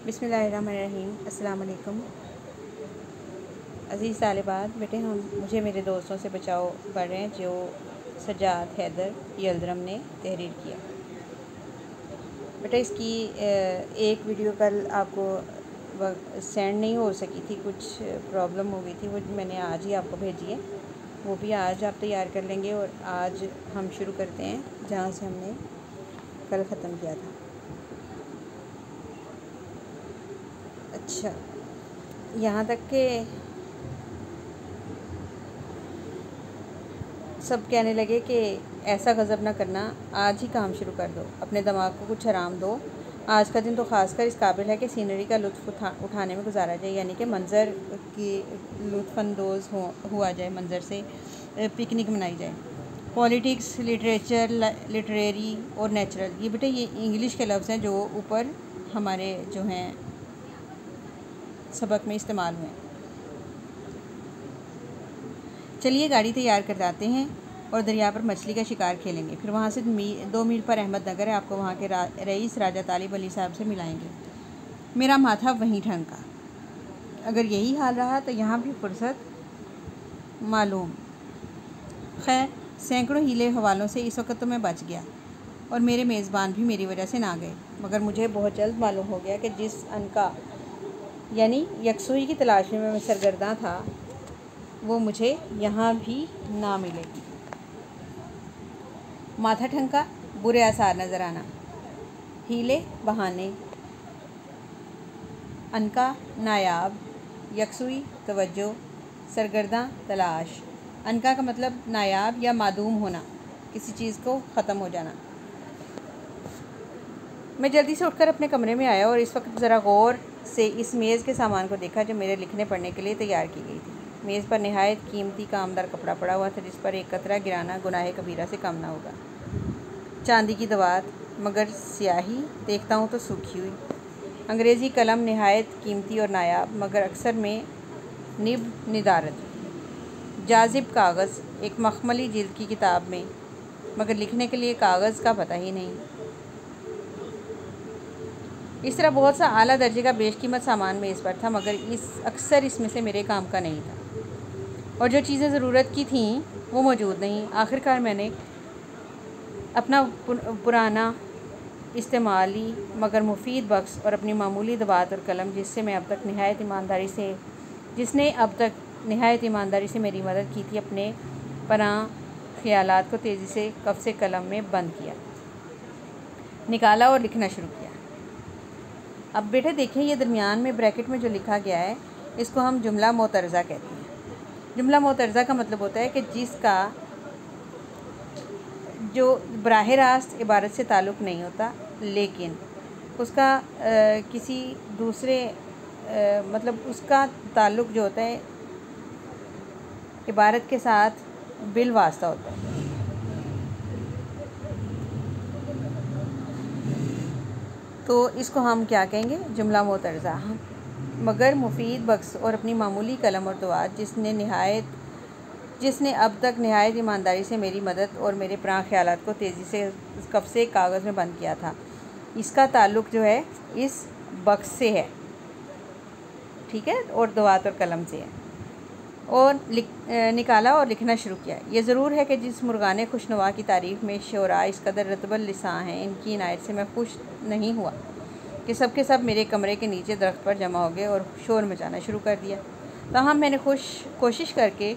बिस्मिल्लाहिर्रहमानिर्रहीम। अस्सलाम वालेकुम। अज़ीज़ तालिबात, बेटे मुझे मेरे दोस्तों से बचाओ पढ़ रहे हैं जो सज्जाद हैदर यल्दरम ने तहरीर किया। बेटा इसकी एक वीडियो कल आपको सेंड नहीं हो सकी थी, कुछ प्रॉब्लम हो गई थी, वो मैंने आज ही आपको भेजी है। वो भी आज आप तैयार कर लेंगे और आज हम शुरू करते हैं जहाँ से हमने कल ख़त्म किया था। अच्छा, यहाँ तक के सब कहने लगे कि ऐसा गज़ब ना करना, आज ही काम शुरू कर दो, अपने दिमाग को कुछ आराम दो। आज का दिन तो ख़ासकर इस काबिल है कि सीनरी का लुत्फ़ उठाने में गुजारा जाए, यानी कि मंज़र की लुत्फ़अंदोज़ हुआ जाए, मंज़र से पिकनिक मनाई जाए। पॉलिटिक्स, लिटरेचर, लिटरेरी और नेचुरल, ये बेटे ये इंग्लिश के लफ्ज़ हैं जो ऊपर हमारे जो हैं सबक में इस्तेमाल हुए। चलिए गाड़ी तैयार कर जाते हैं और दरिया पर मछली का शिकार खेलेंगे। फिर वहाँ से 2 मील पर अहमदनगर है, आपको वहाँ के रईस राजा तालिब अली साहब से मिलाएंगे। मेरा माथा वहीं ठनका। अगर यही हाल रहा तो यहाँ भी फुर्सत मालूम। खैर, सैकड़ों हीले हवालों से इस वक्त तो मैं बच गया और मेरे मेज़बान भी मेरी वजह से ना गए, मगर मुझे बहुत जल्द मालूम हो गया कि जिस अनका यानी यकसुई की तलाश में मैं सरगर्दा था, वो मुझे यहाँ भी ना मिलेगी। माथा ठनका, बुरे आसार नज़र आना, हीले बहाने, अनका नायाब, यकसुई तवज्जो, सरगर्दा तलाश। अनका का मतलब नायाब या मादूम होना, किसी चीज़ को ख़त्म हो जाना। मैं जल्दी से उठकर अपने कमरे में आया और इस वक्त ज़रा गौर से इस मेज़ के सामान को देखा जो मेरे लिखने पढ़ने के लिए तैयार की गई थी। मेज़ पर नहायत कीमती कामदार कपड़ा पड़ा हुआ था, जिस पर एक कतरा गिराना गुनाह कबीरा से कम ना होगा। चांदी की दवात, मगर स्याही देखता हूँ तो सूखी हुई। अंग्रेज़ी कलम नहायत कीमती और नायाब, मगर अक्सर में निब निदारत। जाजिब कागज़, एक मखमली जिल्द की किताब में, मगर लिखने के लिए कागज़ का पता ही नहीं। इस तरह बहुत सा आला दर्जे का बेशकीमत सामान मेज़ पर था, मगर अक्सर इसमें से मेरे काम का नहीं था, और जो चीज़ें ज़रूरत की थीं वो मौजूद नहीं। आखिरकार मैंने अपना पुराना इस्तेमाली मगर मुफीद बक्स और अपनी मामूली दवात और कलम, जिसने अब तक नहायत ईमानदारी से मेरी मदद की थी, अपने परां ख़यालात को तेज़ी से कफ़ कलम में बंद किया, निकाला और लिखना शुरू किया। अब बेटे देखिए, ये दरमियान में ब्रैकेट में जो लिखा गया है, इसको हम जुमला मोतरज़ा कहते हैं। जुमला मोतरज़ा का मतलब होता है कि जिसका जो बराह रास्त इबारत से ताल्लुक़ नहीं होता, लेकिन उसका किसी दूसरे मतलब उसका ताल्लुक़ जो होता है इबारत के साथ बिल वास्ता होता है। तो इसको हम क्या कहेंगे? जुमला मोतरज़ा। मगर मुफीद बक्स और अपनी मामूली कलम और दवात, जिसने अब तक नहायत ईमानदारी से मेरी मदद और मेरे पुराने ख़यालात को तेज़ी से कफ़ से कागज़ में बंद किया था, इसका ताल्लुक़ जो है इस बक्स से है, ठीक है, और दवात और कलम से है। और निकाला और लिखना शुरू किया। ये ज़रूर है कि जिस मुर्गान खुशनवा की तारीफ़ में शोरा इस कदर रतबल लिसां हैं, इनकी इनायत से मैं खुश नहीं हुआ कि सब के सब मेरे कमरे के नीचे दरख्त पर जमा हो गए और शोर मचाना शुरू कर दिया। ताहम मैंने कोशिश करके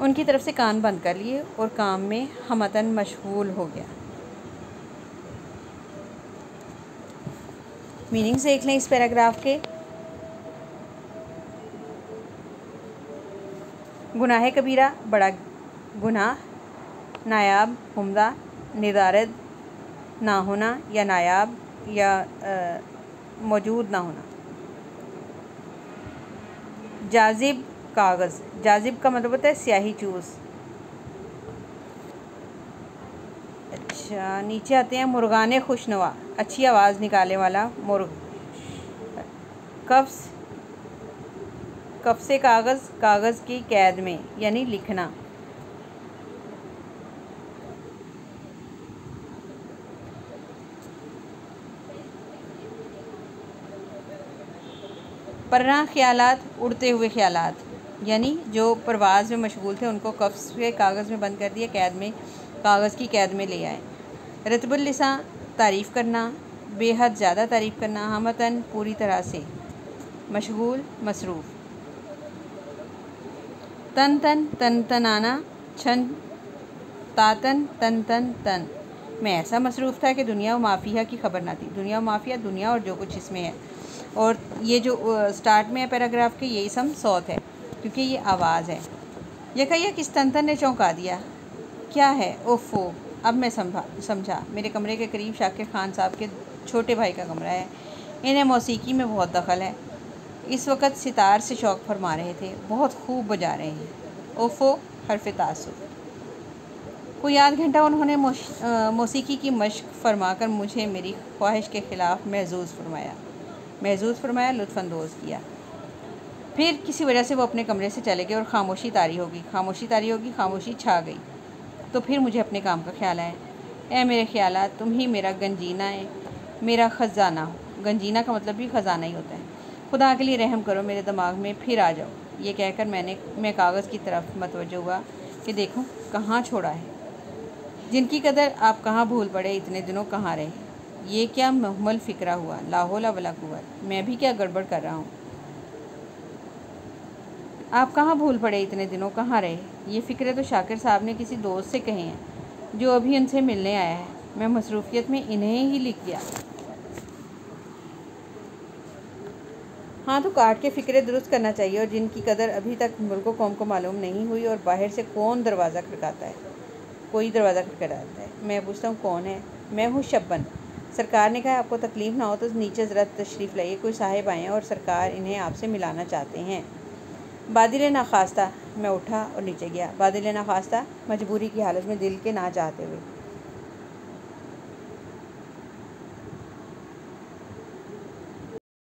उनकी तरफ से कान बंद कर लिए और काम में हमतन मशगूल हो गया। मीनिंग्स देख लें इस पैराग्राफ के। गुनाह कबीरा, बड़ा गुनाह, नायाब, उम्दा, निदारद, ना होना या नायाब या मौजूद ना होना। जाजिब कागज़, जाजिब का मतलब होता है स्याही चूस। अच्छा, नीचे आते हैं। मुर्गान खुशनवा, अच्छी आवाज़ निकालने वाला मुर्ग। कफ़ से कागज़ की कैद में, यानी लिखना। पर्रा ख्यालात, उड़ते हुए ख्यालात, यानी जो परवाज़ में मशगूल थे उनको कफ्स के कागज़ में बंद कर दिया, कैद में, कागज़ की कैद में ले आए। रतबुल लिसान, तारीफ़ करना, बेहद ज़्यादा तारीफ़ करना। हमतन, पूरी तरह से, मशगूल, मसरूफ़। तन तन, तन तनाना, छन तातन, तन तन तन। मैं ऐसा मसरूफ़ था कि दुनिया व माफिया की खबर ना थी। दुनिया व माफिया, दुनिया और जो कुछ इसमें है। और ये जो स्टार्ट में है पैराग्राफ के, ये इसम सौत है क्योंकि ये आवाज़ है। यकायक इस तन तन ने चौंका दिया। क्या है? ओफ़ो, अब मैं समझा। मेरे कमरे के करीब शाकिर खान साहब के छोटे भाई का कमरा है। इन्हें मौसीकी में बहुत दखल है। इस वक्त सितार से शौक़ फरमा रहे थे, बहुत खूब बजा रहे हैं। ओफ़ो, हर्फ़ तासुफ़। कोई आध घंटा उन्होंने मौसीकी की मशक फरमाकर मुझे मेरी ख्वाहिश के ख़िलाफ़ महजूज़ फरमाया, लुत्फ़अंदोज़ किया। फिर किसी वजह से वो अपने कमरे से चले गए और खामोशी तारी होगी, खामोशी छा गई। तो फिर मुझे अपने काम का ख्याल आया। ऐ मेरे ख्यालात, तुम ही मेरा गंजीना है, मेरा ख़जाना हो। गंजीना का मतलब भी ख़जाना ही होता है। खुदा के लिए रहम करो, मेरे दिमाग में फिर आ जाओ। ये कहकर मैं कागज़ की तरफ मतवज्जो हुआ कि देखूं कहाँ छोड़ा है। जिनकी कदर आप कहाँ भूल पड़े, इतने दिनों कहाँ रहे। ये क्या मुहम्मल फ़िक्रा हुआ, ला हौला वला कुव्वत। मैं भी क्या गड़बड़ कर रहा हूँ। आप कहाँ भूल पड़े, इतने दिनों कहाँ रहे। ये फ़िक्रे तो शाकिर साहब ने किसी दोस्त से कहे हैं जो अभी उनसे मिलने आया है। मैं मसरूफ़ियत में इन्हें ही लिख गया। हाँ, तो काट के फ़िक्रे दुरुस्त करना चाहिए। और जिनकी कदर अभी तक मुल्क कौम को मालूम नहीं हुई और बाहर से कौन दरवाज़ा खटकाता है, कोई दरवाज़ा खटखटाता है। मैं पूछता हूँ कौन है? मैं हूँ शब्बन। सरकार ने कहा आपको तकलीफ़ ना हो तो नीचे ज़रा तशरीफ़ लाइए, कोई साहिब आए हैं और सरकार इन्हें आपसे मिलाना चाहते हैं। बादिल नाख्वास्ता। मैं उठा और नीचे गया। बादिल नाख्वास्ता, मजबूरी की हालत में, दिल के ना चाहते हुए।